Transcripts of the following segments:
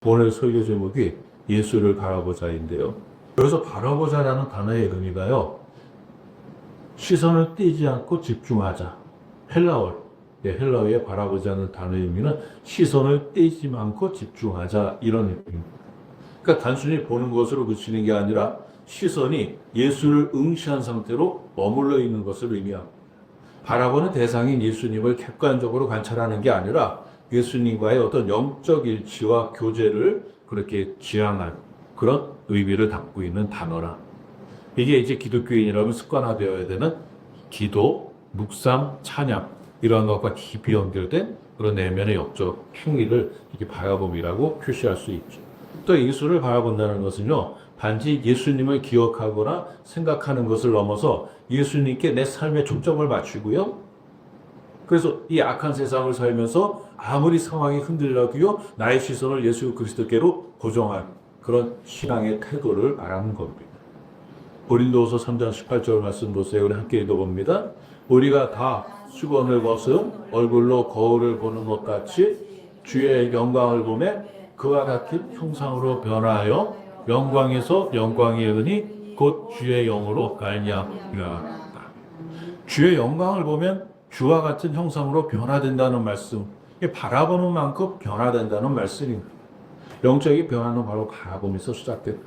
오늘 설교 제목이 예수를 바라보자인데요. 여기서 바라보자라는 단어의 의미가요, 시선을 떼지 않고 집중하자. 헬라어의 바라보자는 단어의 의미는 시선을 떼지 않고 집중하자, 이런 의미입니다. 그러니까 단순히 보는 것으로 그치는 게 아니라 시선이 예수를 응시한 상태로 머물러 있는 것을 의미합니다. 바라보는 대상인 예수님을 객관적으로 관찰하는 게 아니라 예수님과의 어떤 영적 일치와 교제를 그렇게 지향한 그런 의미를 담고 있는 단어라. 이게 이제 기독교인이라면 습관화되어야 되는 기도, 묵상, 찬양 이러한 것과 깊이 연결된 그런 내면의 영적 행위를 이렇게 바라봄이라고 표시할 수 있죠. 또 예수를 바라본다는 것은요, 단지 예수님을 기억하거나 생각하는 것을 넘어서 예수님께 내 삶의 초점을 맞추고요. 그래서 이 악한 세상을 살면서 아무리 상황이 흔들려도요, 나의 시선을 예수 그리스도께로 고정한 그런 신앙의 태도를 말하는 겁니다. 고린도후서 3장 18절 말씀 보세요. 우리 함께 읽어봅니다. 우리가 다 수건을 벗은 얼굴로 거울을 보는 것 같이 주의 영광을 보며 그와 같은 형상으로 변화하여 영광에서 영광에 이르니 곧 주의 영으로 말미암으리라. 주의 영광을 보면 주와 같은 형상으로 변화된다는 말씀, 바라보는 만큼 변화된다는 말씀입니다. 영적인 변화는 바로 바라보면서 시작됩니다.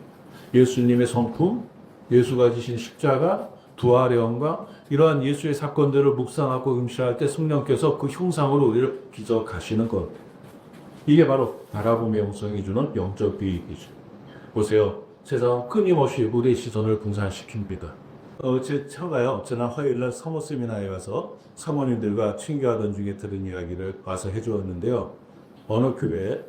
예수님의 성품, 예수가 지신 십자가, 부활의 영광, 이러한 예수의 사건들을 묵상하고 응시할 때 성령께서 그 형상으로 우리를 기적하시는 것. 이게 바로 바라봄의 영성이 주는 영적 비익이죠. 보세요. 세상은 끊임없이 우리의 시선을 분산시킵니다. 제 처가요, 지난 화요일날 사모 세미나에 와서 사모님들과 친교하던 중에 들은 이야기를 와서 해주었는데요. 어느 교회에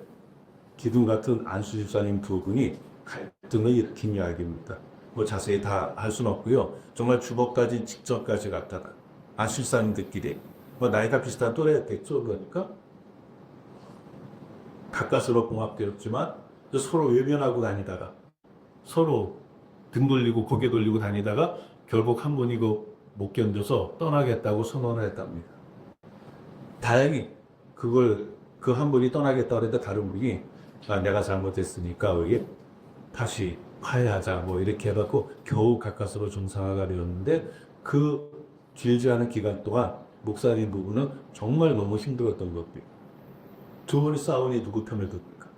기둥 같은 안수 집사님 두 분이 갈등을 일으킨 이야기입니다. 뭐 자세히 다 할 수는 없고요. 정말 주먹까지 직전까지 갔다가 안수집사님들끼리 뭐 나이가 비슷한 또래였겠죠. 그러니까 가까스로 봉합되었지만 서로 외면하고 다니다가 서로 등 돌리고 고개 돌리고 다니다가 결국 한 분이 못 견뎌서 떠나겠다고 선언을 했답니다. 다행히 그 한 분이 떠나겠다고 했는데 다른 분이 내가 잘못했으니까 우리 다시 화해하자 뭐 이렇게 해갖고 겨우 가까스로 정상화가 되었는데, 그 길지 않은 기간 동안 목사님 부부는 정말 너무 힘들었던 겁니다. 두 분이 싸우니 누구 편을 듭니까?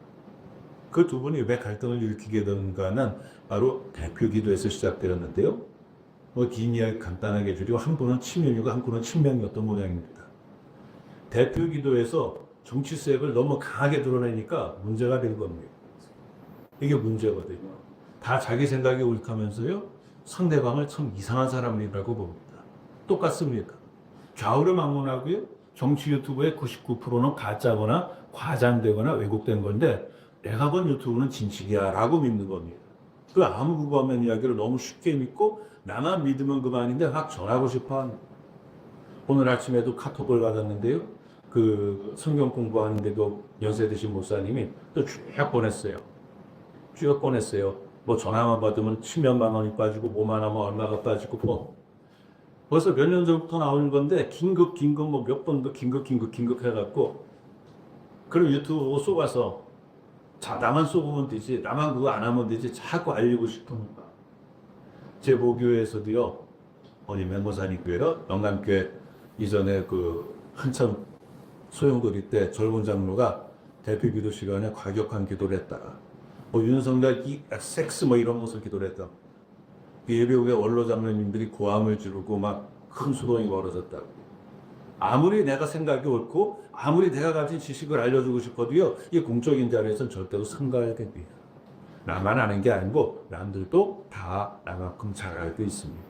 그 두 분이 왜 갈등을 일으키게 되는가는 바로 대표 기도에서 시작되었는데요. 긴 이야기 간단하게 해주려, 한 분은 친명이고 한 분은 친명이었던 모양입니다. 대표 기도에서 정치색을 너무 강하게 드러내니까 문제가 된 겁니다. 이게 문제거든요. 다 자기 생각이 옳다면서요, 상대방을 참 이상한 사람이라고 봅니다. 똑같습니까? 좌우를 막론하고요, 정치 유튜브의 99%는 가짜거나 과장되거나 왜곡된 건데 내가 본 유튜브는 진실이야 라고 믿는 겁니다. 그 아무 그거 없는 이야기를 너무 쉽게 믿고 나만 믿으면 그만인데 막 전하고 싶어 합니다. 오늘 아침에도 카톡을 받았는데요, 그 성경 공부하는데도 연세 드신 목사님이 또 쭉 보냈어요. 뭐 전화만 받으면 7몇만 원이 빠지고 뭐만 하면 얼마가 빠지고 뭐 벌써 몇 년 전부터 나오는 건데 긴급 뭐 몇 번도 긴급 해갖고, 그럼 유튜브 보고 쏘가서 자 나만 쏘면 되지, 나만 그거 안 하면 되지 자꾸 알리고 싶으니까. 제 모교회에서도요, 어디 맹모사님 교회요, 영남교회 이전에 그 한참 소용돌이 때 젊은 장로가 대표 기도 시간에 과격한 기도를 했다가 윤석열 섹스 뭐 이런 것을 기도를 했다. 예배후에 원로 장로님들이 고함을 지르고 막 큰 소동이 벌어졌다고. 아무리 내가 생각이 옳고 아무리 내가 가진 지식을 알려주고 싶어도요, 이 공적인 자리에서는 절대로 상가하게 돼요. 나만 아는 게 아니고 남들도 다 나만큼 잘 알고 있습니다.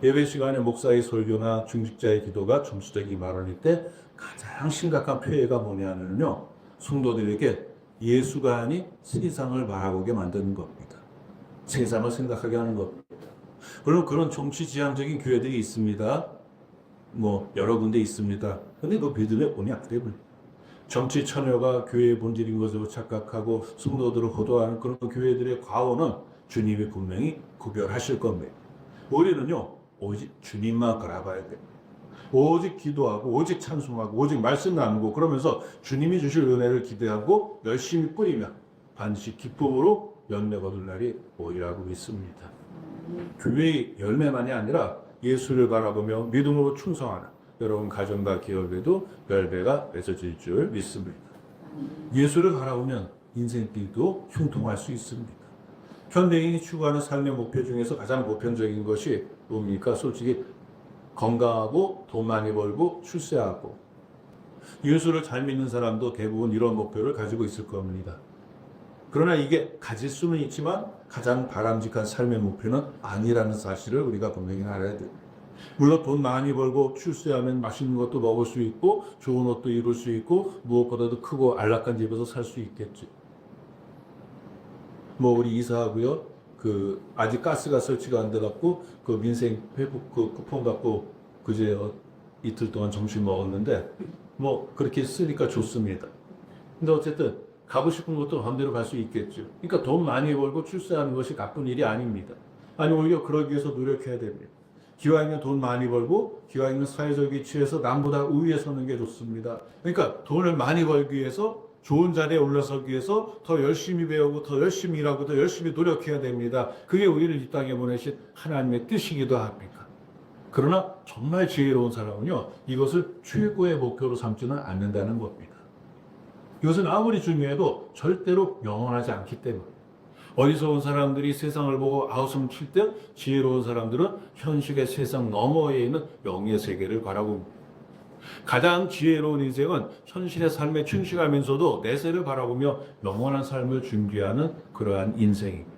예배 시간에 목사의 설교나 중직자의 기도가 점수적인 발언일 때 가장 심각한 폐해가 뭐냐면요, 성도들에게 예수가 아닌 세상을 바라보게 만드는 겁니다. 세상을 생각하게 하는 겁니다. 물론 그런 정치 지향적인 교회들이 있습니다. 뭐 여러 군데 있습니다. 근데 그 믿음의 본이 안 되고요. 정치 참여가 교회의 본질인 것으로 착각하고 성도들을 호도하는 그런 교회들의 과오는 주님이 분명히 구별하실 겁니다. 우리는요, 오직 주님만 바라봐야 됩니다. 오직 기도하고 오직 찬송하고 오직 말씀 나누고 그러면서 주님이 주실 은혜를 기대하고 열심히 뿌리면 반드시 기쁨으로 열매 거둘 날이 오리라고 믿습니다. 교회의 열매만이 아니라 예수를 바라보며 믿음으로 충성하는 여러분 가정과 기업에도 열매가 맺어질 줄 믿습니다. 예수를 바라보면 인생길도 형통할 수 있습니다. 현대인이 추구하는 삶의 목표 중에서 가장 보편적인 것이 뭡니까? 솔직히 건강하고 돈 많이 벌고 출세하고. 예수를 잘 믿는 사람도 대부분 이런 목표를 가지고 있을 겁니다. 그러나 이게 가질 수는 있지만 가장 바람직한 삶의 목표는 아니라는 사실을 우리가 분명히 알아야 돼요. 물론 돈 많이 벌고 출세하면 맛있는 것도 먹을 수 있고 좋은 옷도 입을 수 있고 무엇보다도 크고 안락한 집에서 살 수 있겠지. 우리 이사하고요. 아직 가스가 설치가 안 돼갖고 민생 회복 쿠폰 갖고 그제 이틀 동안 점심 먹었는데 그렇게 쓰니까 좋습니다. 근데 어쨌든 가고 싶은 것도 마음대로 갈 수 있겠죠. 그러니까 돈 많이 벌고 출세하는 것이 나쁜 일이 아닙니다. 아니 오히려 그러기 위해서 노력해야 됩니다. 기왕이면 돈 많이 벌고 기왕이면 사회적 위치에서 남보다 우위에 서는 게 좋습니다. 그러니까 돈을 많이 벌기 위해서 좋은 자리에 올라서기 위해서 더 열심히 배우고 더 열심히 일하고 더 열심히 노력해야 됩니다. 그게 우리를 이 땅에 보내신 하나님의 뜻이기도 합니다. 그러나 정말 지혜로운 사람은요, 이것을 최고의 목표로 삼지는 않는다는 겁니다. 이것은 아무리 중요해도 절대로 영원하지 않기 때문에. 어리석은 사람들이 세상을 보고 아우성 칠 때 지혜로운 사람들은 현실의 세상 너머에 있는 영의 세계를 바라봅니다. 가장 지혜로운 인생은 현실의 삶에 충실하면서도 내세를 바라보며 영원한 삶을 준비하는 그러한 인생입니다.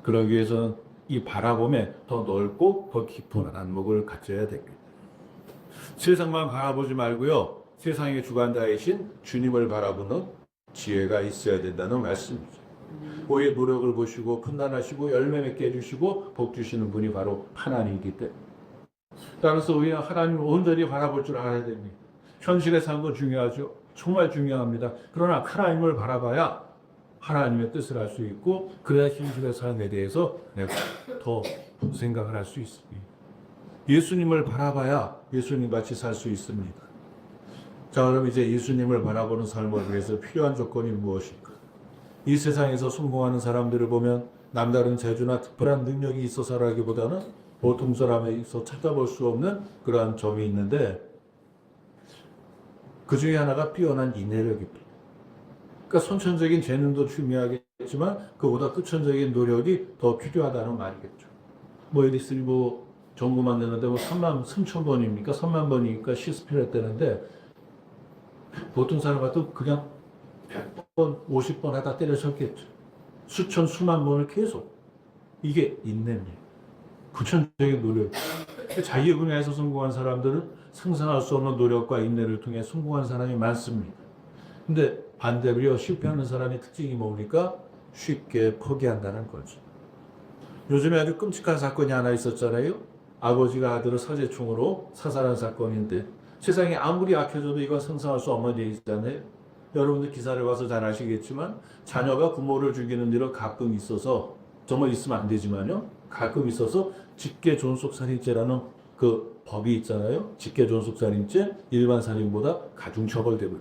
그러기 위해서는 이 바라봄에 더 넓고 더 깊은 안목을 갖춰야 됩니다. 세상만 바라보지 말고요. 세상의 주관자이신 주님을 바라보는 지혜가 있어야 된다는 말씀이죠. 우리의 노력을 보시고 판단하시고 열매 맺게 해주시고 복 주시는 분이 바로 하나님이기 때문에. 따라서 우리는 하나님을 온전히 바라볼 줄 알아야 됩니다. 현실의 삶도 중요하죠. 정말 중요합니다. 그러나 하나님을 바라봐야 하나님의 뜻을 알 수 있고 그래야 현실의 삶에 대해서 내가 더 생각을 할 수 있습니다. 예수님을 바라봐야 예수님 같이 살 수 있습니다. 자, 그럼 이제 예수님을 바라보는 삶을 위해서 필요한 조건이 무엇일까? 이 세상에서 성공하는 사람들을 보면 남다른 재주나 특별한 능력이 있어서라기보다는 보통 사람에서 찾아볼 수 없는 그러한 점이 있는데 그 중에 하나가 뛰어난 인내력입니다. 그러니까 선천적인 재능도 중요하겠지만 그보다 끝천적인 노력이 더 필요하다는 말이겠죠. 에디슨이 정부 만드는데 3만 3천 번입니까? 3만 번이니까 시스템을 했다는데 보통 사람 같으면 그냥 100번, 50번 하다 때려쳤겠죠. 수천, 수만 번을 계속. 이게 인내입니다. 구천적인 노력. 자기 분야에서 성공한 사람들은 상상할 수 없는 노력과 인내를 통해 성공한 사람이 많습니다. 근데 반대로 실패하는 사람의 특징이 뭡니까? 쉽게 포기한다는 거죠. 요즘에 아주 끔찍한 사건이 하나 있었잖아요. 아버지가 아들을 사제총으로 사살한 사건인데 세상이 아무리 악해져도 이건 상상할 수 없는 일이잖아요. 여러분들 기사를 봐서 잘 아시겠지만 자녀가 부모를 죽이는 일은 가끔 있어서 정말 있으면 안 되지만요. 가끔 있어서 직계존속살인죄라는 그 법이 있잖아요. 직계존속살인죄 일반 살인보다 가중처벌되고.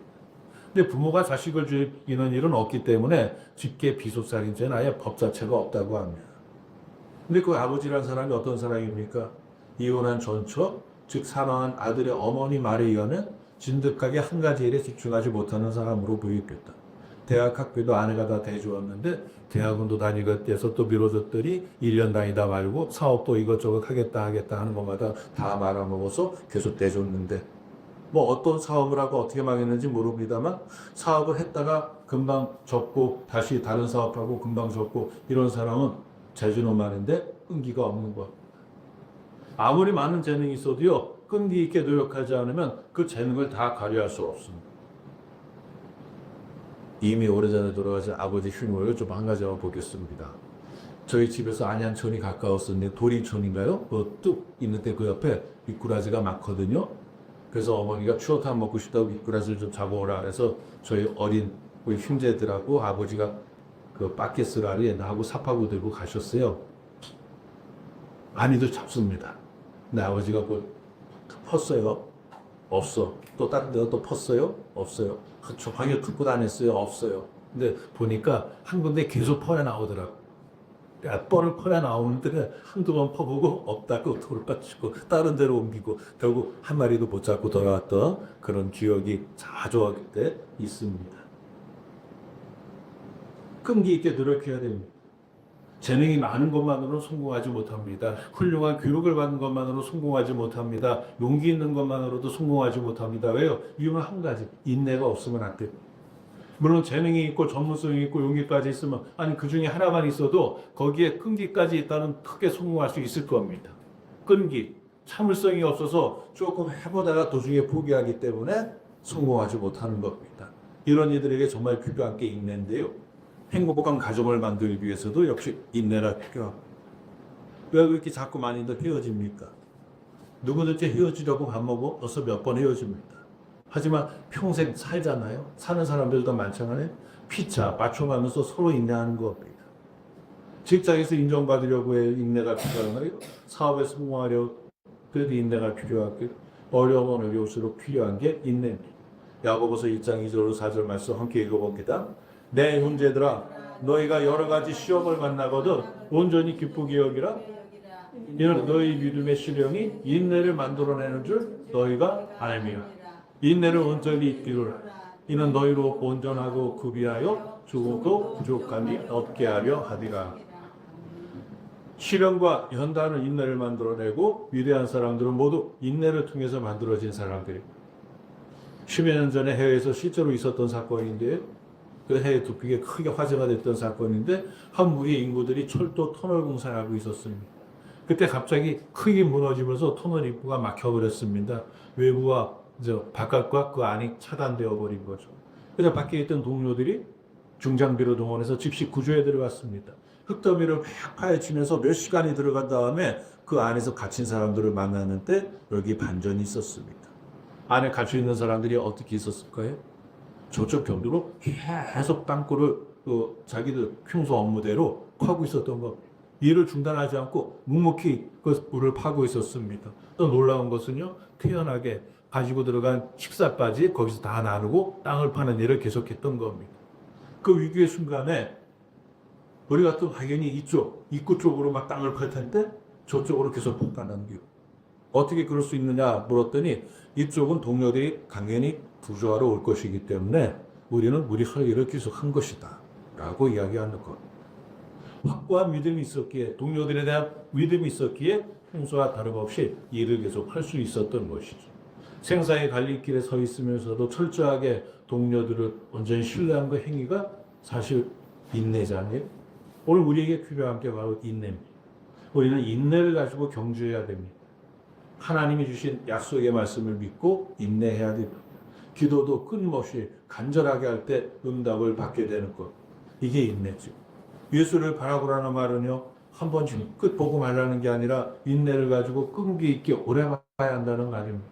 근데 부모가 자식을 죽이는 일은 없기 때문에 직계비속살인죄는 아예 법 자체가 없다고 합니다. 근데 그 아버지라는 사람이 어떤 사람입니까? 이혼한 전처, 즉 사망한 아들의 어머니 말에 의하면 진득하게 한 가지 일에 집중하지 못하는 사람으로 보였겠다. 대학 학비도 아내가 다 대주었는데 대학원도 다니겠다 해서 또 미뤄줬더니 1년 다니다 말고 사업도 이것저것 하겠다 하는 것마다 다 말아먹어서 계속 대줬는데 어떤 사업을 하고 어떻게 망했는지 모릅니다만 사업을 했다가 금방 접고 다시 다른 사업하고 금방 접고 이런 사람은 재주는 많은데 끈기가 없는 것. 아무리 많은 재능이 있어도요. 끈기 있게 노력하지 않으면 그 재능을 다 발휘할 수 없습니다. 이미 오래전에 돌아가신 아버지 흉을 좀 한 가지 보겠습니다. 저희 집에서 안양천이 가까웠었는데 도리천인가요? 뚝 있는데 그 옆에 미꾸라지가 많거든요. 그래서 어머니가 추어탕 먹고 싶다고 미꾸라지를 좀 잡아오라 해서 저희 어린 우리 형제들하고 아버지가 그 바켓을 아래 나하고 삽하고 들고 가셨어요. 많이들 잡습니다. 근데 아버지가 펐어요? 없어. 또 다른 데가 또 펐어요? 없어요. 방에 듣고 다녔어요? 없어요. 근데 보니까 한 군데 계속 퍼내 나오더라고. 뻔을 퍼내 나오는데 한두 번 퍼보고 없다고 돌아치고 다른 데로 옮기고 결국 한 마리도 못 잡고 돌아왔던 그런 기억이 자주 하게 때 있습니다. 끈기 있게 노력해야 됩니다. 재능이 많은 것만으로는 성공하지 못합니다. 훌륭한 교육을 받는 것만으로 성공하지 못합니다. 용기 있는 것만으로도 성공하지 못합니다. 왜요? 이유는 한 가지, 인내가 없으면 안 돼요. 물론 재능이 있고 전문성이 있고 용기까지 있으면 아니 그 중에 하나만 있어도 거기에 끈기까지 있다는 크게 성공할 수 있을 겁니다. 끈기, 참을성이 없어서 조금 해보다가 도중에 포기하기 때문에 성공하지 못하는 겁니다. 이런 이들에게 정말 필요한 게 인내인데요. 행복한 가정을 만들기 위해서도 역시 인내가 필요합니다. 왜 그렇게 자꾸 많이들 헤어집니까? 누구든지 헤어지려고 밥 먹어서 몇 번 헤어집니다. 하지만 평생 살잖아요. 사는 사람들도 많잖아요. 피차 맞춰가면서 서로 인내하는 겁니다. 직장에서 인정받으려고 해 인내가 필요하고요. 사업에 성공하려고 그래도 인내가 필요하고요. 어려우면 어려울수록 필요한 게 인내입니다. 야고보서 1장 2절 4절 말씀 함께 읽어봅니다. 내 형제들아 너희가 여러 가지 시험을 만나거든 온전히 기쁘게 여기라. 이는 너희 믿음의 시련이 인내를 만들어내는 줄 너희가 알미라. 인내를 온전히 이루라. 이는 너희로 온전하고 구비하여 죽어도 부족함이 없게 하려 하리라. 시련과 연단은 인내를 만들어내고 위대한 사람들은 모두 인내를 통해서 만들어진 사람들입니다. 10여 년 전에 해외에서 실제로 있었던 사건인데요. 그 해외 두피게 크게 화제가 됐던 사건인데 한 무리의 인구들이 철도 터널 공사를 하고 있었습니다. 그때 갑자기 크게 무너지면서 터널 입구가 막혀버렸습니다. 외부와 바깥과 그 안이 차단되어 버린 거죠. 그래서 밖에 있던 동료들이 중장비로 동원해서 즉시 구조에 들어갔습니다. 흙더미를 팍 파헤치면서 몇 시간이 들어간 다음에 그 안에서 갇힌 사람들을 만나는데 여기 반전이 있었습니다. 안에 갇혀 있는 사람들이 어떻게 있었을까요? 저쪽 벽으로 계속 땅굴을 자기들 평소 업무대로 파고 있었던 겁니다. 일을 중단하지 않고 묵묵히 그 물을 파고 있었습니다. 또 놀라운 것은요, 태연하게 가지고 들어간 식사까지 거기서 다 나누고 땅을 파는 일을 계속했던 겁니다. 그 위기의 순간에 우리 같은 당연히 이쪽 입구 쪽으로 막 땅을 팔 텐데 저쪽으로 계속 가는 길. 어떻게 그럴 수 있느냐 물었더니 이쪽은 동료들이 당연히 구조하러 올 것이기 때문에 우리는 우리 할 일을 계속 한 것이다 라고 이야기하는 것. 확고한 믿음이 있었기에 동료들에 대한 믿음이 있었기에 평소와 다름없이 일을 계속 할 수 있었던 것이죠. 생사의 갈림길에 서 있으면서도 철저하게 동료들을 완전히 신뢰한 그 행위가 사실 인내잖아요. 오늘 우리에게 필요한 게 바로 인내입니다. 우리는 인내를 가지고 경주해야 됩니다. 하나님이 주신 약속의 말씀을 믿고 인내해야 됩니다. 기도도 끊임없이 간절하게 할 때 응답을 받게 되는 것. 이게 인내죠. 예수를 바라보라는 말은요. 한 번씩 끝 보고 말하는 게 아니라 인내를 가지고 끈기 있게 오래 봐야 한다는 말입니다.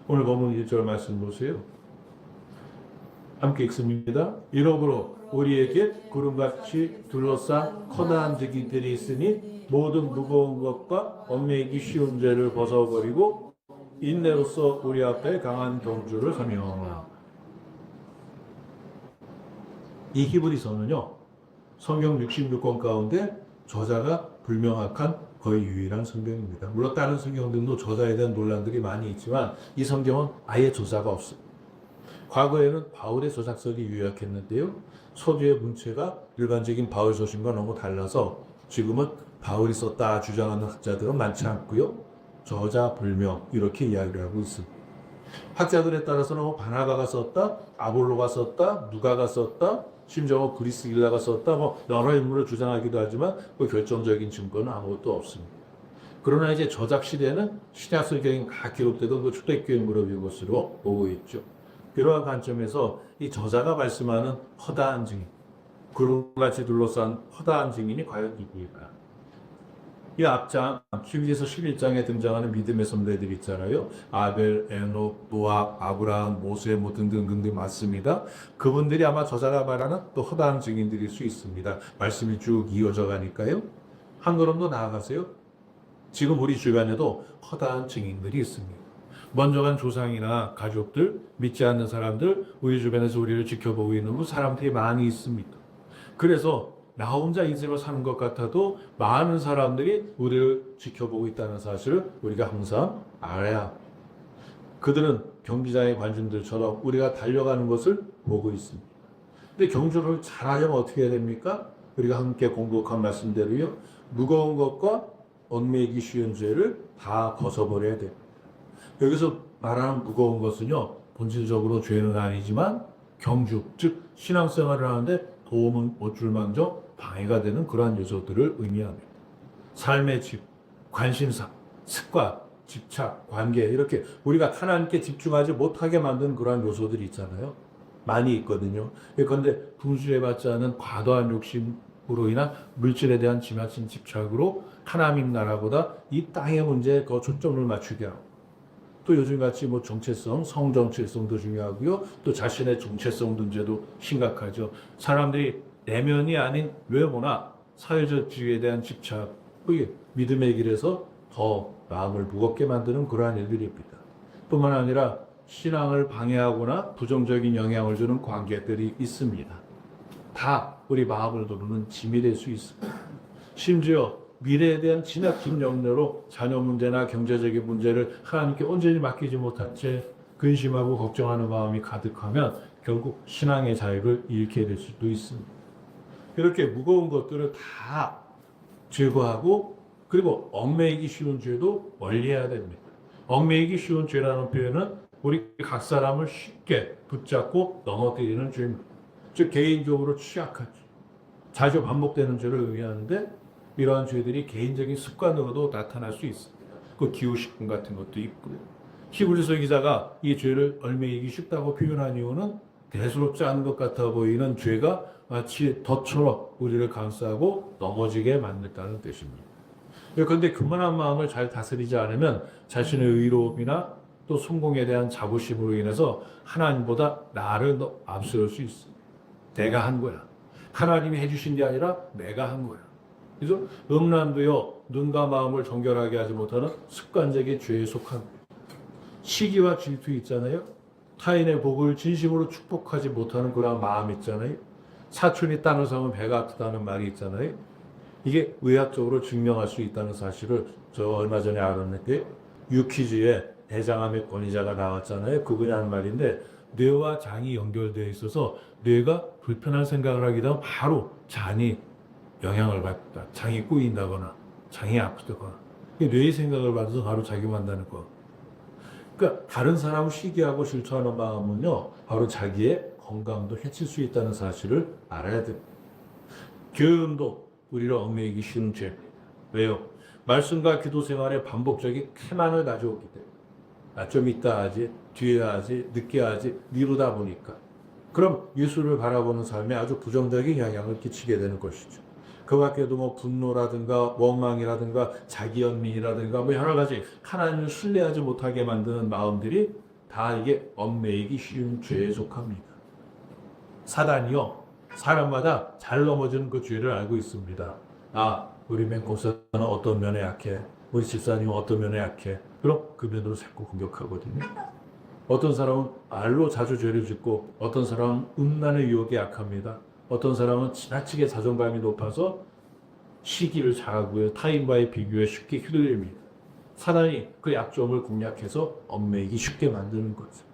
오늘 본문 1절 말씀 보세요. 함께 읽습니다. 이러므로 우리에게 구름같이 둘러싼 커다란 득이들이 있으니 모든 무거운 것과 얽매이기 쉬운 죄를 벗어버리고 인내로서 우리 앞에 강한 경주를 서며. 이 히브리서는요. 성경 66권 가운데 저자가 불명확한 거의 유일한 성경입니다. 물론 다른 성경들도 저자에 대한 논란들이 많이 있지만 이 성경은 아예 저자가 없습니다. 과거에는 바울의 저작설이 유력했는데요. 서두의 문체가 일반적인 바울 서신과 너무 달라서 지금은 바울이 썼다 주장하는 학자들은 많지 않고요. 저자 불명 이렇게 이야기를 하고 있습니다. 학자들에 따라서는 바나바가 썼다, 아볼로가 썼다, 누가가 썼다, 심지어 그리스길라가 썼다, 여러 인물을 주장하기도 하지만 그 결정적인 증거는 아무것도 없습니다. 그러나 이제 저작 시대는 신약 성경이 다 기록되던 그 초대교회 무렵인 것으로 보고 있죠. 그러한 관점에서 이 저자가 말씀하는 허다한 증인, 구름같이 둘러싼 허다한 증인이 과연 누구일까? 이 앞장, 히브리서 11장에 등장하는 믿음의 선배들 있잖아요. 아벨, 에녹, 노아, 아브라함, 모세 등등 맞습니다. 그분들이 아마 저자가 말하는 또 허다한 증인들일 수 있습니다. 말씀이 쭉 이어져 가니까요. 한 걸음 더 나아가세요. 지금 우리 주변에도 허다한 증인들이 있습니다. 먼저 간 조상이나 가족들, 믿지 않는 사람들, 우리 주변에서 우리를 지켜보고 있는 그 사람들이 많이 있습니다. 그래서 나 혼자 인생을 사는 것 같아도 많은 사람들이 우리를 지켜보고 있다는 사실을 우리가 항상 알아야 합니다. 그들은 경기장의 관중들처럼 우리가 달려가는 것을 보고 있습니다. 근데 경주를 잘하려면 어떻게 해야 됩니까? 우리가 함께 공독한 말씀대로요. 무거운 것과 얽매이기 쉬운 죄를 다 벗어버려야 돼요. 여기서 말하는 무거운 것은요. 본질적으로 죄는 아니지만 경주, 즉 신앙생활을 하는데 도움은 못 줄망정 방해가 되는 그러한 요소들을 의미합니다. 삶의 질, 관심사, 습관, 집착, 관계 이렇게 우리가 하나님께 집중하지 못하게 만든 그러한 요소들이 있잖아요. 많이 있거든요. 그런데 분수해봤지 않은 과도한 욕심으로 인한 물질에 대한 지나친 집착으로 하나님 나라보다 이 땅의 문제에 더 초점을 맞추게 하고 또 요즘같이 뭐 정체성, 성정체성도 중요하고요. 또 자신의 정체성 문제도 심각하죠. 사람들이 내면이 아닌 외모나 사회적 지위에 대한 집착, 믿음의 길에서 더 마음을 무겁게 만드는 그러한 일들입니다. 뿐만 아니라 신앙을 방해하거나 부정적인 영향을 주는 관계들이 있습니다. 다 우리 마음을 누르는 짐이 될 수 있습니다. 심지어 미래에 대한 지나친 염려로 자녀 문제나 경제적인 문제를 하나님께 온전히 맡기지 못한 채 근심하고 걱정하는 마음이 가득하면 결국 신앙의 자유를 잃게 될 수도 있습니다. 이렇게 무거운 것들을 다 제거하고 그리고 얽매이기 쉬운 죄도 멀리해야 됩니다. 얽매이기 쉬운 죄라는 표현은 우리 각 사람을 쉽게 붙잡고 넘어뜨리는 죄입니다. 즉 개인적으로 취약한 죄, 자주 반복되는 죄를 의미하는데 이러한 죄들이 개인적인 습관으로도 나타날 수 있습니다. 그 기후식품 같은 것도 있고요. 히브리서 기자가 이 죄를 얽매이기 쉽다고 표현한 이유는 대수롭지 않은 것 같아 보이는 죄가 마치 덫처럼 우리를 감싸고 넘어지게 만든다는 뜻입니다. 그런데 그만한 마음을 잘 다스리지 않으면 자신의 의로움이나 또 성공에 대한 자부심으로 인해서 하나님보다 나를 더 앞세울 수 있습니다. 내가 한 거야. 하나님이 해주신 게 아니라 내가 한 거야. 그래서 음란도요, 눈과 마음을 정결하게 하지 못하는 습관적인 죄에 속한 시기와 질투 있잖아요. 타인의 복을 진심으로 축복하지 못하는 그런 마음 있잖아요. 사촌이 땅을 사면 배가 아프다는 말이 있잖아요. 이게 의학적으로 증명할 수 있다는 사실을 저 얼마 전에 알았는데 유퀴즈에 대장암의 권위자가 나왔잖아요. 그분이 하는 말인데 뇌와 장이 연결되어 있어서 뇌가 불편한 생각을 하게 되면 바로 장이 영향을 받다. 장이 꼬인다거나 장이 아프다거나 뇌의 생각을 받아서 바로 작용한다는 거. 그러니까 다른 사람을 시기하고 질투하는 마음은요. 바로 자기의 건강도 해칠 수 있다는 사실을 알아야 됩니다. 게으름도 우리를 얽매이기 쉬운 죄. 왜요? 말씀과 기도 생활에 반복적인 태만을 가져오기 때문에 좀 이따 하지, 뒤에 하지, 늦게 하지 미루다 보니까 그럼 예수를 바라보는 삶에 아주 부정적인 영향을 끼치게 되는 것이죠. 그 밖에도 뭐 분노라든가 원망이라든가 자기연민이라든가 뭐 여러 가지 하나님을 신뢰하지 못하게 만드는 마음들이 다 이게 얽매이기 쉬운 죄에 속합니다. 사단이요. 사람마다 잘 넘어지는 그 죄를 알고 있습니다. 우리 맹목사는 어떤 면에 약해. 우리 집사님은 어떤 면에 약해. 그럼 그 면으로 자꾸 공격하거든요. 어떤 사람은 말로 자주 죄를 짓고 어떤 사람은 음란의 유혹에 약합니다. 어떤 사람은 지나치게 자존감이 높아서 시기를 잘하고요. 타인과의 비교에 쉽게 휘둘립니다. 사단이 그 약점을 공략해서 얽매이기 쉽게 만드는 거죠.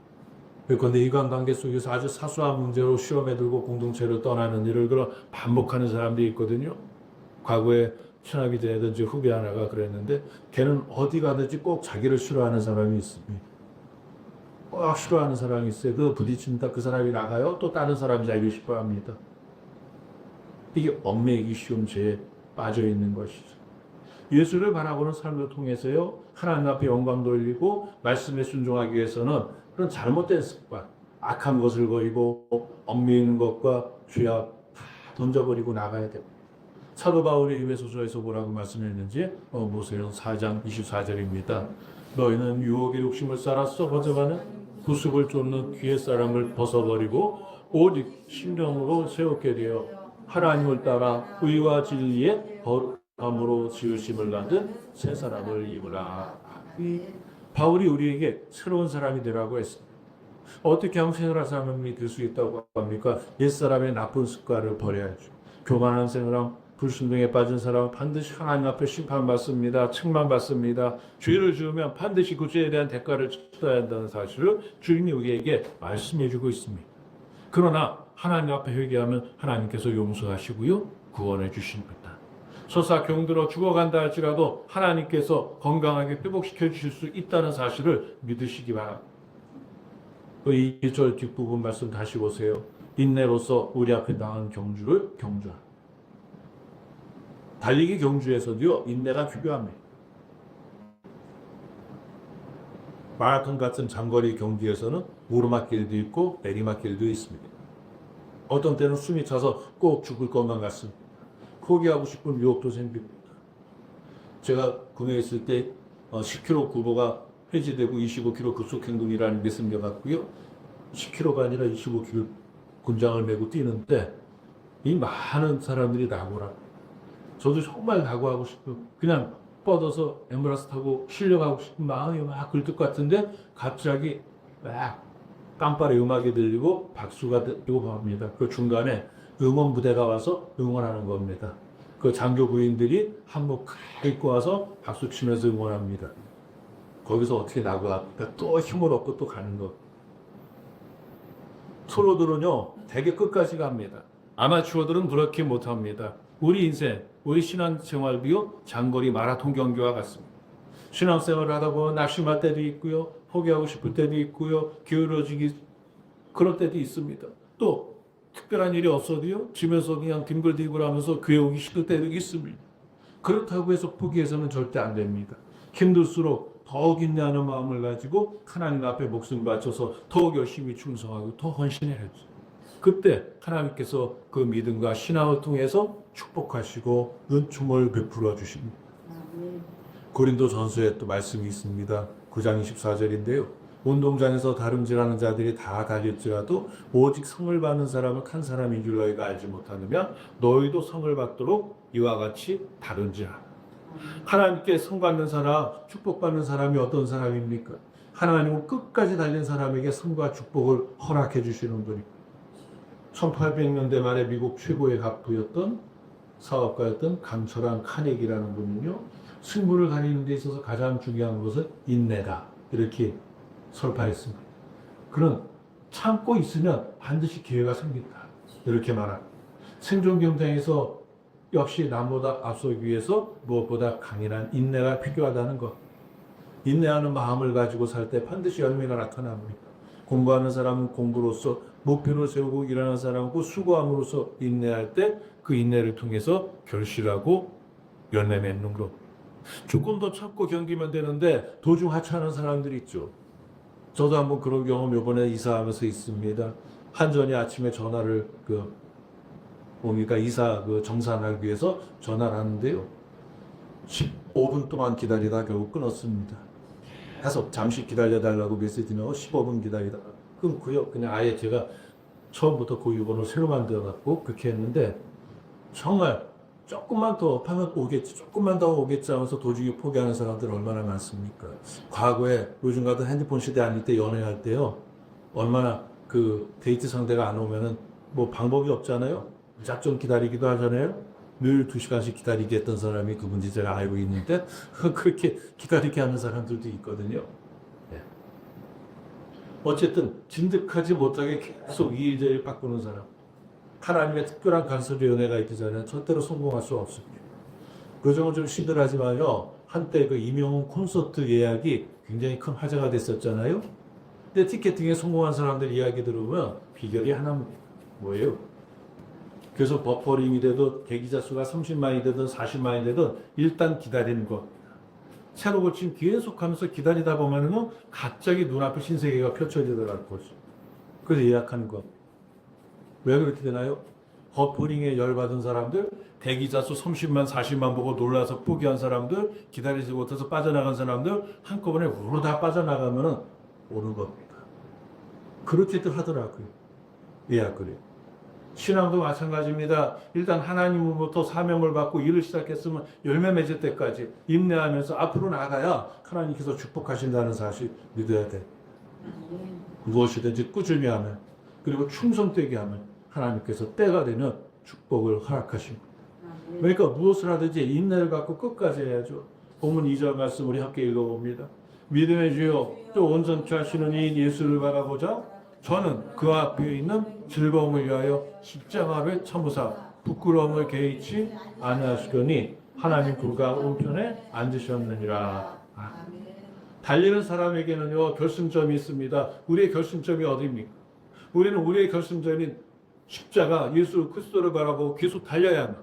그런데 인간관계 속에서 아주 사소한 문제로 시험에 들고 공동체를 떠나는 일을 반복하는 사람들이 있거든요. 과거에 친하게 되든지 후배 하나가 그랬는데 걔는 어디 가든지 꼭 자기를 싫어하는 사람이 있습니다. 꼭 싫어하는 사람이 있어요. 그 부딪힌다 그 사람이 나가요. 또 다른 사람이 자기를 싫어합니다. 이게 얽매이기 쉬운 죄에 빠져 있는 것이죠. 예수를 바라보는 삶을 통해서요. 하나님 앞에 영광 돌리고 말씀에 순종하기 위해서는 그런 잘못된 습관, 악한 것을 버리고 얽매이는 것과 죄악 다 던져버리고 나가야 됩니다. 사도 바울이 에베소서에서 뭐라고 말씀했는지 보세요. 4장 24절입니다. 너희는 유혹의 욕심을 쌓았어 벗어가는 구습을 쫓는 귀의 사람을 벗어버리고 오직 심령으로 세웠게 되어 하나님을 따라 의와 진리의 거룩함으로 지으심을 받은 새 사람을 입으라. 바울이 우리에게 새로운 사람이 되라고 했습니다. 어떻게 하면 새로운 사람이 될 수 있다고 합니까? 옛사람의 나쁜 습관을 버려야죠. 교만한 사람, 불순종에 빠진 사람은 반드시 하나님 앞에 심판받습니다. 책망받습니다. 죄를 지으면 반드시 그 죄에 대한 대가를 치러야 한다는 사실을 주님이 우리에게 말씀해 주고 있습니다. 그러나 하나님 앞에 회개하면 하나님께서 용서하시고요, 구원해 주십니다. 설사 병들어 죽어간다 할지라도 하나님께서 건강하게 회복시켜 주실 수 있다는 사실을 믿으시기 바랍니다. 그 2절 뒷부분 말씀 다시 보세요. 인내로서 우리 앞에 나은 경주를 경주하라. 달리기 경주에서도요, 인내가 필요합니다. 마라톤 같은 장거리 경주에서는 오르막길도 있고 내리막길도 있습니다. 어떤 때는 숨이 차서 꼭 죽을 것만 같습니다. 포기하고 싶은 유혹도 생깁니다. 제가 군에 있을 때 10km 구보가 폐지되고 25km 급속행군이라는 게 생겨갔고요. 10km가 아니라 25km 군장을 메고 뛰는데 이 많은 사람들이 낙오라. 저도 정말 낙오하고 싶고 그냥 뻗어서 앰뷸런스 타고 실려가고 싶은 마음이 막 굴뚝 같은데 갑자기 막 깜빡이 음악이 들리고 박수가 들리고 합니다. 그 중간에 응원 부대가 와서 응원하는 겁니다. 그 장교 부인들이 한복 입고 와서 박수 치면서 응원합니다. 거기서 어떻게 나가니까 또 힘을 얻고 또 가는 것. 프로들은요, 되게 끝까지 갑니다. 아마추어들은 그렇게 못합니다. 우리 인생, 우리 신앙생활비요, 장거리 마라톤 경기와 같습니다. 신앙생활을 하다 보면 낙심할 때도 있고요, 포기하고 싶을 때도 있고요, 기울어지기 그럴 때도 있습니다. 또 특별한 일이 없어도요, 집에서 그냥 뒹굴뒹굴하면서 교회 오기 싫을 때도 있습니다. 그렇다고 해서 포기해서는 절대 안 됩니다. 힘들수록 더욱 인내하는 마음을 가지고 하나님 앞에 목숨 바쳐서 더욱 열심히 충성하고 더 헌신해야죠. 그때 하나님께서 그 믿음과 신앙을 통해서 축복하시고 은총을 베풀어 주십니다. 고린도전서에 또 말씀이 있습니다. 9장 24절인데요. 운동장에서 다름질하는 자들이 다 달릴지라도 오직 성을 받는 사람은 한 사람인 줄 너희가 알지 못하느냐 너희도 성을 받도록 이와 같이 다른지라. 하나님께 성 받는 사람, 축복받는 사람이 어떤 사람입니까? 하나님은 끝까지 달린 사람에게 성과 축복을 허락해 주시는 분입니다. 1800년대 말에 미국 최고의 갑부였던 사업가였던 강철한 카네기라는 분은요, 승부를 가리는 데 있어서 가장 중요한 것은 인내다, 이렇게 설파했습니다. 그는 참고 있으면 반드시 기회가 생긴다, 이렇게 말합니다. 생존 경쟁에서 역시 남보다 앞서기 위해서 무엇보다 강인한 인내가 필요하다는 것. 인내하는 마음을 가지고 살 때 반드시 열매가 나타납니다. 공부하는 사람은 공부로서 목표를 세우고 일하는 사람은 수고함으로써 인내할 때 그 인내를 통해서 결실하고 열매 맺는 것. 조금 더 참고 견디면 되는데 도중 하차하는 사람들이 있죠. 저도 한번 그런 경험 이번에 이사하면서 있습니다. 한전이 아침에 전화를 보니까 이사 정산하기 위해서 전화를 하는데요. 15분 동안 기다리다 결국 끊었습니다. 해서 잠시 기다려달라고 메시지 나오고 15분 기다리다가 끊고요. 그냥 아예 제가 처음부터 고유번호를 새로 만들어갖고 그렇게 했는데 정말 조금만 더 하면 오겠지, 조금만 더 오겠지 하면서 도중에 포기하는 사람들 얼마나 많습니까? 과거에 요즘 같은 핸드폰 시대 아닐 때 연애할 때요. 얼마나 데이트 상대가 안 오면은 뭐 방법이 없잖아요. 작전 기다리기도 하잖아요. 늘 2시간씩 기다리게 했던 사람이 그분인지 제가 알고 있는데 그렇게 기다리게 하는 사람들도 있거든요. 네. 어쨌든 진득하지 못하게 계속 이의제를 바꾸는 사람. 하나님의 특별한 간섭의 은혜가 있기 전에는 절대로 성공할 수 없습니다. 그 점은 좀 시들하지만요. 한때 이명훈 콘서트 예약이 굉장히 큰 화제가 됐었잖아요. 근데 티켓팅에 성공한 사람들 이야기 들으면 비결이 하나입니다. 뭐예요? 그래서 버퍼링이 돼도 대기자 수가 30만이 되든 40만이 되든 일단 기다리는 것. 새로 고침 계속하면서 기다리다 보면은 갑자기 눈앞에 신세계가 펼쳐지더라고요. 그래서 예약하는 것. 왜 그렇게 되나요? 버퍼링에 열받은 사람들, 대기자 수 30만, 40만 보고 놀라서 포기한 사람들, 기다리지 못해서 빠져나간 사람들, 한꺼번에 우르르 다 빠져나가면은 오는 겁니다. 그렇게들 하더라고요. 예약을요. 신앙도 마찬가지입니다. 일단 하나님으로부터 사명을 받고 일을 시작했으면 열매 맺을 때까지 인내하면서 앞으로 나가야 하나님께서 축복하신다는 사실 믿어야 돼. 무엇이든지 꾸준히 하면, 그리고 충성되게 하면 하나님께서 때가 되면 축복을 허락하십니다. 그러니까 무엇을 하든지 인내를 갖고 끝까지 해야죠. 본문 2절 말씀 우리 함께 읽어봅니다. 믿음의 주여 또 온전케 하시는 이 예수를 바라보자 저는 그 앞에 있는 즐거움을 위하여 십자가를 참으사 부끄러움을 개의치 아니하시더니 하나님 불가 오른편에 앉으셨느니라. 달리는 사람에게는요 결승점이 있습니다. 우리의 결승점이 어디입니까? 우리는 우리의 결승점인 십자가 예수 그리스도를 바라보고 계속 달려야 합니다.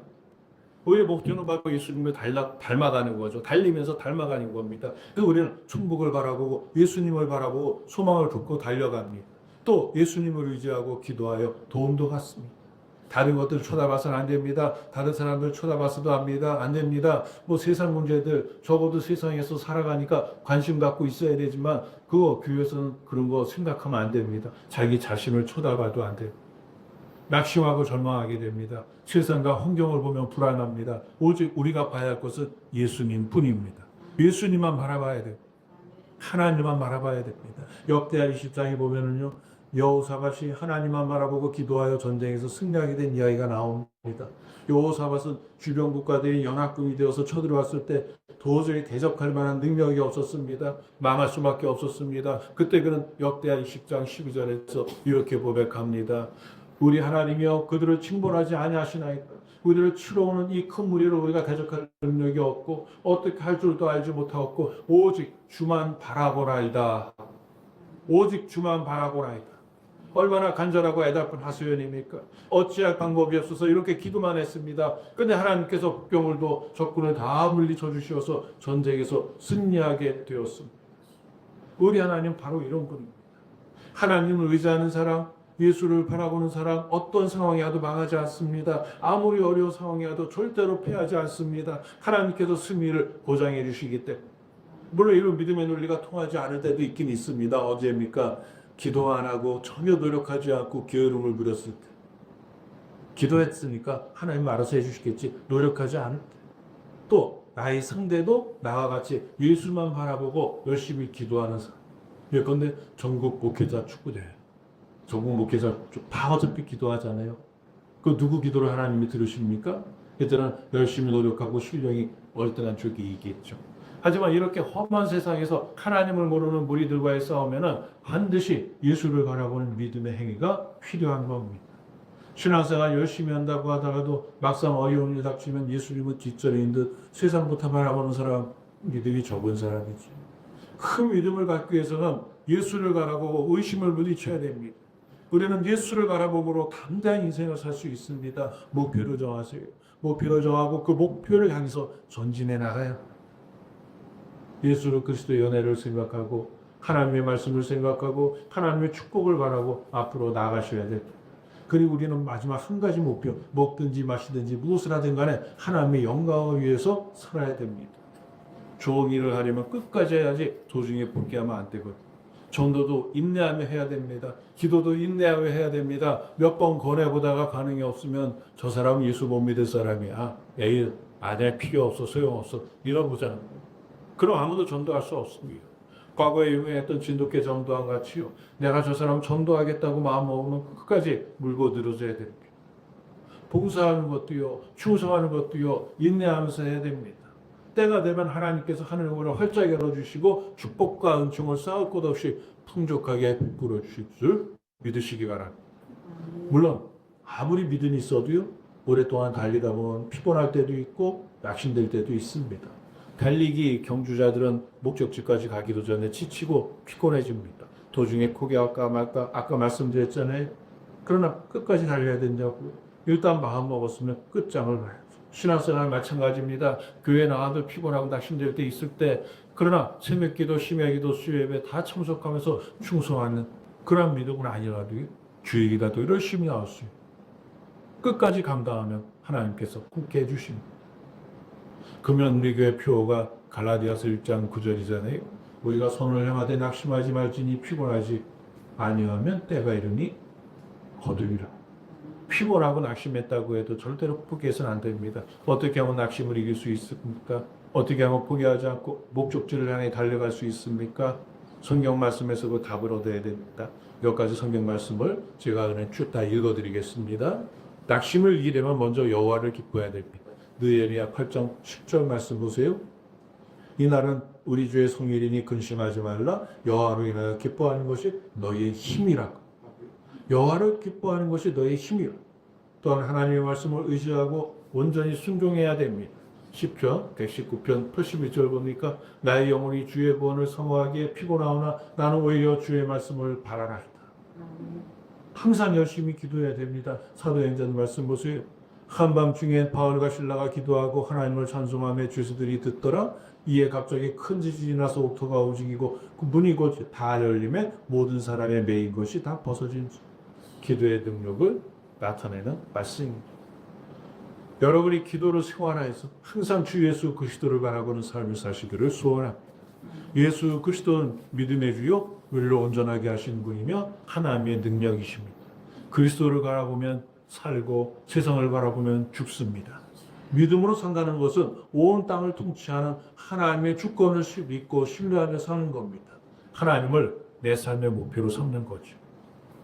우리의 목표는 바로 예수님을 닮아가는 거죠. 달리면서 닮아가는 겁니다. 그래서 우리는 천국을 바라보고 예수님을 바라보고 소망을 돋고 달려갑니다. 또 예수님을 의지하고 기도하여 도움도 받습니다. 다른 것들 쳐다봐서는 안 됩니다. 다른 사람들 쳐다봐서도 안 됩니다. 뭐 세상 문제들 적어도 세상에서 살아가니까 관심 갖고 있어야 되지만 그거 교회에서는 그런 거 생각하면 안 됩니다. 자기 자신을 쳐다봐도 안 돼요. 낙심하고 절망하게 됩니다. 세상과 환경을 보면 불안합니다. 오직 우리가 봐야 할 것은 예수님 뿐입니다. 예수님만 바라봐야 돼요. 하나님만 바라봐야 됩니다. 역대하 20장에 보면은요, 여호사밧이 하나님만 바라보고 기도하여 전쟁에서 승리하게 된 이야기가 나옵니다. 여호사밧은 주변 국가들이 연합군이 되어서 쳐들어왔을 때 도저히 대적할 만한 능력이 없었습니다. 망할 수밖에 없었습니다. 그때 그는 역대하 20장 12절에서 이렇게 고백합니다. 우리 하나님이여 그들을 징벌하지 아니하시나이까. 우리를 치러 오는 이 큰 무리를 우리가 대적할 능력이 없고 어떻게 할 줄도 알지 못하고 오직 주만 바라보라이다. 오직 주만 바라보라이다. 얼마나 간절하고 애달픈 하소연입니까? 어찌할 방법이 없어서 이렇게 기도만 했습니다. 근데 하나님께서 북경을도 적군을 다 물리쳐 주시어서 전쟁에서 승리하게 되었습니다. 우리 하나님 바로 이런 분입니다. 하나님을 의지하는 사람, 예수를 바라보는 사람 어떤 상황이 와도 망하지 않습니다. 아무리 어려운 상황이 와도 절대로 패하지 않습니다. 하나님께서 승리를 보장해 주시기 때문에. 물론 이런 믿음의 논리가 통하지 않을 때도 있긴 있습니다. 어제입니까? 기도 안 하고 전혀 노력하지 않고 게으름을 부렸을 때. 기도했으니까 하나님 알아서 해주시겠지. 노력하지 않을 때. 또 나의 상대도 나와 같이 예수만 바라보고 열심히 기도하는 사람. 예컨대 전국 목회자 축구대회. 전국 목회자 다 어차피 기도하잖아요. 그 누구 기도를 하나님이 들으십니까? 그때는 열심히 노력하고 신령이 월등한 쪽이 이기겠죠. 하지만 이렇게 험한 세상에서 하나님을 모르는 무리들과의 싸움에는 반드시 예수를 바라보는 믿음의 행위가 필요한 겁니다. 신앙생활 열심히 한다고 하다가도 막상 어려운 일 닥치면 예수님은 뒷전인 듯 세상부터 바라보는 사람, 믿음이 적은 사람이지. 큰 믿음을 갖기 위해서는 예수를 바라보고 의심을 부딪혀야 됩니다. 우리는 예수를 바라보므로 담대한 인생을 살 수 있습니다. 목표를 정하세요. 목표를 정하고 그 목표를 향해서 전진해 나가야. 예수 그리스도의 연애를 생각하고 하나님의 말씀을 생각하고 하나님의 축복을 바라고 앞으로 나아가셔야 됩니다. 그리고 우리는 마지막 한 가지 목표, 먹든지 마시든지 무엇을 하든 간에 하나님의 영광을 위해서 살아야 됩니다. 좋은 일을 하려면 끝까지 해야지 도중에 포기하면 안 되거든요. 전도도 인내하며 해야 됩니다. 기도도 인내하며 해야 됩니다. 몇 번 권해보다가 반응이 없으면 저 사람은 예수 못 믿을 사람이야. 에이, 아내 필요 없어, 소용없어. 이러보잖아요. 그럼 아무도 전도할 수 없습니다. 과거에 유명했던 진돗개 전도와 같이요. 내가 저 사람 전도하겠다고 마음먹으면 끝까지 물고 늘어져야 됩니다. 봉사하는 것도요. 충성하는 것도요. 인내하면서 해야 됩니다. 때가 되면 하나님께서 하늘 문을 활짝 열어주시고 축복과 은총을 쌓을 것 없이 풍족하게 베풀어 주실 줄 믿으시기 바랍니다. 물론 아무리 믿음이 있어도요. 오랫동안 달리다 보면 피곤할 때도 있고 낙심될 때도 있습니다. 달리기 경주자들은 목적지까지 가기도 전에 지치고 피곤해집니다. 도중에 포기할까 말까 아까 말씀드렸잖아요. 그러나 끝까지 달려야 된다고요. 일단 마음 먹었으면 끝장을 봐야죠. 신앙생활 마찬가지입니다. 교회 나와도 피곤하고 낙심될 때 있을 때 그러나 새벽기도, 심야기도, 수요예배 다 참석하면서 충성하는 그런 믿음은 아니라도요. 주일이라도 열심히 나왔어요. 끝까지 감당하면 하나님께서 함께 해주십니다. 그러면 우리 교회 표어가 갈라디아서 1장 9절이잖아요. 우리가 선을 행하되 낙심하지 말지니 피곤하지 아니하면 때가 이르니 거두리라. 피곤하고 낙심했다고 해도 절대로 포기해서는 안 됩니다. 어떻게 하면 낙심을 이길 수 있습니까? 어떻게 하면 포기하지 않고 목적지를 향해 달려갈 수 있습니까? 성경 말씀에서 그 답을 얻어야 됩니다. 몇 가지 성경 말씀을 제가 그냥 쭉 다 읽어드리겠습니다. 낙심을 이기려면 먼저 여호와를 기뻐해야 됩니다. 느헤미야 8장 10절 말씀 보세요. 이날은 우리 주의 성일이니 근심하지 말라. 여호와로 인하여 기뻐하는 것이 너희의 힘이라고. 여호와를 기뻐하는 것이 너희의 힘이라. 또한 하나님의 말씀을 의지하고 온전히 순종해야 됩니다. 10절 119편 81절 보니까 나의 영혼이 주의 구원을 사모하기에 피곤하오나 나는 오히려 주의 말씀을 바라나이다. 항상 열심히 기도해야 됩니다. 사도행전 말씀 보세요. 한밤중에 바울과 신라가 기도하고 하나님을 찬송하며 죄수들이 듣더라. 이에 갑자기 큰 지진이 나서 옥토가 움직이고 그 문이 곧 다 열림에 모든 사람의 매인 것이 다 벗어진 기도의 능력을 나타내는 말씀입니다. 여러분이 기도를 생활하여서 항상 주 예수 그리스도를 바라보는 삶을 사시기를 소원합니다. 예수 그리스도는 믿음의 주요 우리를 온전하게 하신 분이며 하나님의 능력이십니다. 그리스도를 바라보면 살고 세상을 바라보면 죽습니다. 믿음으로 산다는 것은 온 땅을 통치하는 하나님의 주권을 믿고 신뢰하며 사는 겁니다. 하나님을 내 삶의 목표로 삼는 거죠.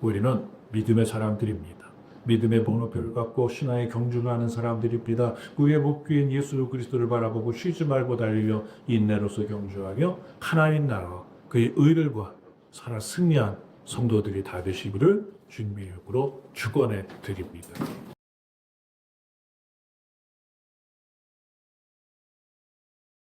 우리는 믿음의 사람들입니다. 믿음의 번호표를 갖고 신앙의 경주를 하는 사람들입니다. 그의 목표인 예수 그리스도를 바라보고 쉬지 말고 달리며 인내로서 경주하며 하나님 나라와 그의 의를 구하며 살아 승리한 성도들이 다 되시기를 주님의 이름으로 축원해 드립니다.